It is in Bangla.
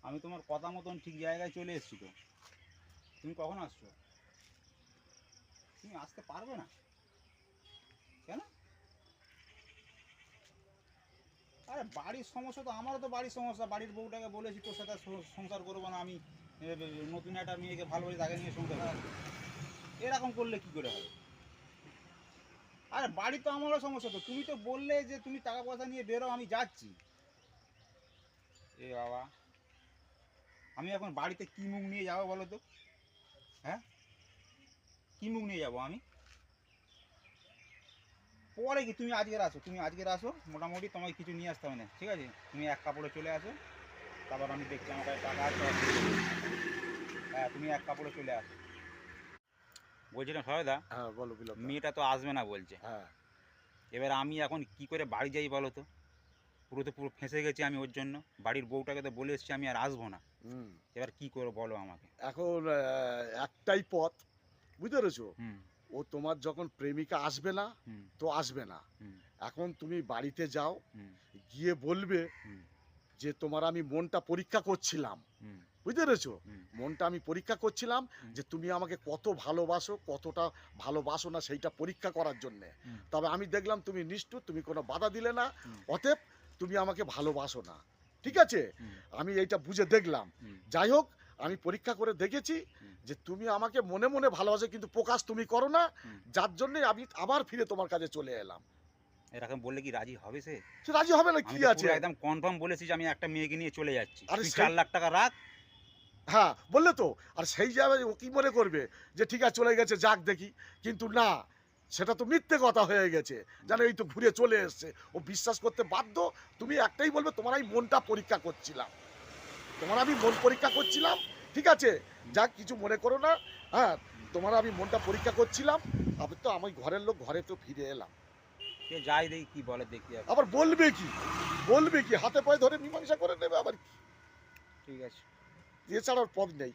আমি তোমার কথা মতন ঠিক জায়গায় চলে এসেছি তো। তুমি কখন আসছো? তুমি আসতে পারবে না কেন? আরে বাড়ির সমস্যা তো আমারও তো বাড়ির সমস্যা। বাড়ির বউটাকে বলেছি তোর সাথে সংসার করবো না আমি, নতুন একটা মেয়েকে ভালোবেসে তাকে নিয়ে সংসার করবো। এরকম করলে কি করে হবে? আরে বাড়ি তো আমারও সমস্যা তো। তুমি তো বললে যে তুমি টাকা পয়সা নিয়ে বেরো, আমি যাচ্ছি। এ বাবা, আমি এখন বাড়িতে কী মুখ নিয়ে যাবো বলো তো? হ্যাঁ, কী মুখ নিয়ে যাবো আমি? পরে কি তুমি আজকের আসো, তুমি আজকের আসো, মোটামুটি তোমাকে কিছু নিয়ে আসতে হবে না, ঠিক আছে? তুমি এক কাপড়ে চলে আসো, তারপর আমি দেখছি আমার কাছে টাকা আছে। হ্যাঁ, তুমি এক কাপড়ে চলে আসো। বলছিলাম সহায়দা, হ্যাঁ বলো বিলক দা। মেয়েটা তো আসবে না বলছে। হ্যাঁ এবার আমি এখন কি করে বাড়ি যাই বলো তো? পুরো ফেঁসে গেছি আমি ওর জন্য। বাড়ির বউটাকে তো বলে এসেছি আমি আর আসবো না। হুম। এবার কি করবো বলো আমাকে? এখন একটাই পথ, বুঝতে পেরেছো? হুম। ও তোমার যখন প্রেমিকা আসবে না হুম। তো আসবে না। হুম। এখন তুমি বাড়িতে যাও, হুম। গিয়ে বলবে হুম। যে তোমার আমি মনটা পরীক্ষা করছিলাম, হুম। বুঝতে পেরেছো? হুম। মনটা আমি পরীক্ষা করছিলাম হুম। যে তুমি আমাকে কত ভালোবাসো, কতটা ভালোবাসো না সেইটা পরীক্ষা করার জন্যে। হুম। তবে আমি দেখলাম তুমি নিষ্ঠুর, তুমি কোনো বাধা দিলে না, হুম। অতএব তুমি আমাকে ভালোবাসো না, ঠিক আছে? হুম। আমি এইটা বুঝে দেখলাম। হুম। যাই হোক, আমি পরীক্ষা করে দেখেছি হুম। যে তুমি আমাকে মনে মনে ভালোবাসো কিন্তু প্রকাশ তুমি করো না, হুম। যার জন্যে আমি আবার ফিরে তোমার কাছে চলে এলাম। এরকম বললে কি রাজি হবে সে? সে রাজি হবে না, আমি কি তো আছে? পুরো একদম কনফার্ম বলেছি যে আমি একটা মেয়েকে নিয়ে চলে যাচ্ছি। আরে তুই সেই 4 লাখ টাকা রাখ। হ্যাঁ, বললে তো। আর সেই জায়গায় ও কি মনে করবে যে ঠিক আছে চলে গেছে যাক দেখি, কিন্তু না, সেটা তো মিথ্যে কথা হয়ে গেছে। জানো এই তো ঘুরে চলে এসছে, ও বিশ্বাস করতে বাধ্য। তুমি একটাই বলবে তোমার আমি মনটা পরীক্ষা করছিলাম, তোমার আমি মন পরীক্ষা করছিলাম, ঠিক আছে? যাক কিছু মনে করো না। হ্যাঁ, তোমার আমি মনটা পরীক্ষা করছিলাম। আবার তো আমি ঘরের লোক, ঘরে তো ফিরে এলাম। সে যাই দেখি কি বলে, দেখি এখন। আবার বলবে কি, বলবে কি, হাতে পায়ে ধরে মীমাংসা করে নেবে আবার কি? ঠিক আছে। এছাড়ার পথ নেই।